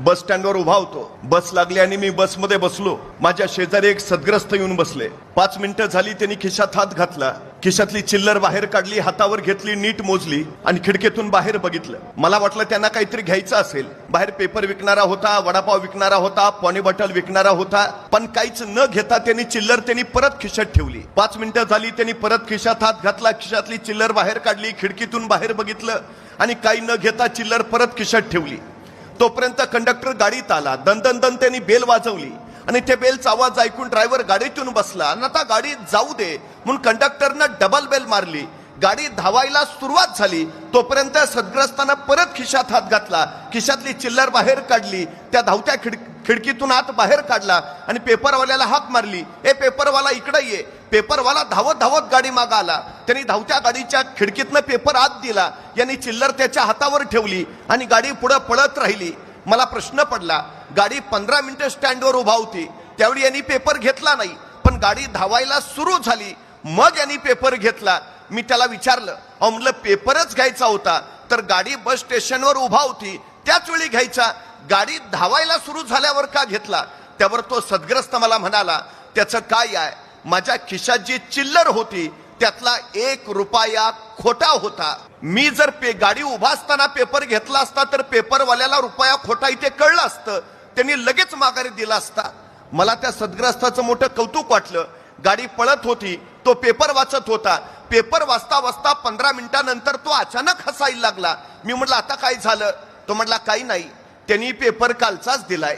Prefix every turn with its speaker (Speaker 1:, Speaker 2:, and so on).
Speaker 1: बस स्टँडवर उभा होतो. बस लागली आणि मी बसमध्ये बसलो. माझ्या शेजारी एक सद्ग्रस्त येऊन बसले. 5 मिनिटं झाली, त्यांनी खिशात हात घातला, खिशातली चिल्लर बाहेर काढली, हातावर घेतली, नीट मोजली आणि खिडकीतून बाहेर बघितलं. मला वाटलं त्यांना काहीतरी घ्यायचं असेल. बाहेर पेपर विकणारा होता, वडापाव विकणारा होता, पाणी बॉटल विकणारा होता, पण काहीच न घेता त्यांनी चिल्लर परत खिशात ठेवली. 5 मिनिटं झाली, त्यांनी परत खिशात हात घातला, खिशातली चिल्लर बाहेर काढली, खिडकीतून बाहेर बघितलं आणि काही न घेता चिल्लर परत खिशात ठेवली. तोपर्यंत कंडक्टर गाडीत आला. दन दन दन त्यांनी बेल वाजवली आणि त्या बेलचा आवाज ऐकून ड्रायव्हर गाडीतून बसला. आणि आता गाडी जाऊ दे म्हणून कंडक्टरनं डबल बेल मारली. गाडी धावायला सुरुवात झाली. तोपर्यंत सद्ग्रस्तानं परत खिशात हात घातला, खिशातली चिल्लर बाहेर काढली, त्या धावत्या खिडकीतून हात बाहेर काढला आणि पेपरवाल्याला हाक मारली, ए पेपरवाला इकडे ये. पेपरवाला धावत धावत गाडी मागे आला. त्यांनी धावत्या गाडीच्या खिडकीतनं पेपर आत दिला. यांनी चिल्लर त्याच्या हातावर ठेवली आणि गाडी पुढे पळत राहिली. मला प्रश्न पडला, गाडी 15 मिनिटं स्टँडवर उभा होती, त्यावेळी यांनी पेपर घेतला नाही, पण गाडी धावायला सुरू झाली, मग यांनी पेपर घेतला. मी त्याला विचारलं, अहो म्हणलं पेपरच घ्यायचा होता तर गाडी बस स्टेशनवर उभा होती त्याच वेळी घ्यायचा, गाडी धावायला सुरू झाल्यावर का घेतला? त्यावर तो सद्ग्रस्त मला म्हणाला, त्याचं काय आहे, माझ्या खिशात जी चिल्लर होती त्यातला 1 रुपया खोटा होता. मी जर गाडी उभा असताना पेपर घेतला असता तर पेपरवाल्याला रुपया खोटा इथे कळलं असतं, त्यांनी लगेच माघारी दिला असता. मला त्या सद्ग्रस्ताचं मोठं कौतुक वाटलं. गाडी पळत होती, तो पेपर वाचत होता. पेपर वाचता वाचता 15 मिनिटांनंतर तो अचानक हसायला लागला. मी म्हटलं आता काय झालं? तो म्हटला काही नाही, त्यांनी पेपर कालचाच दिलाय.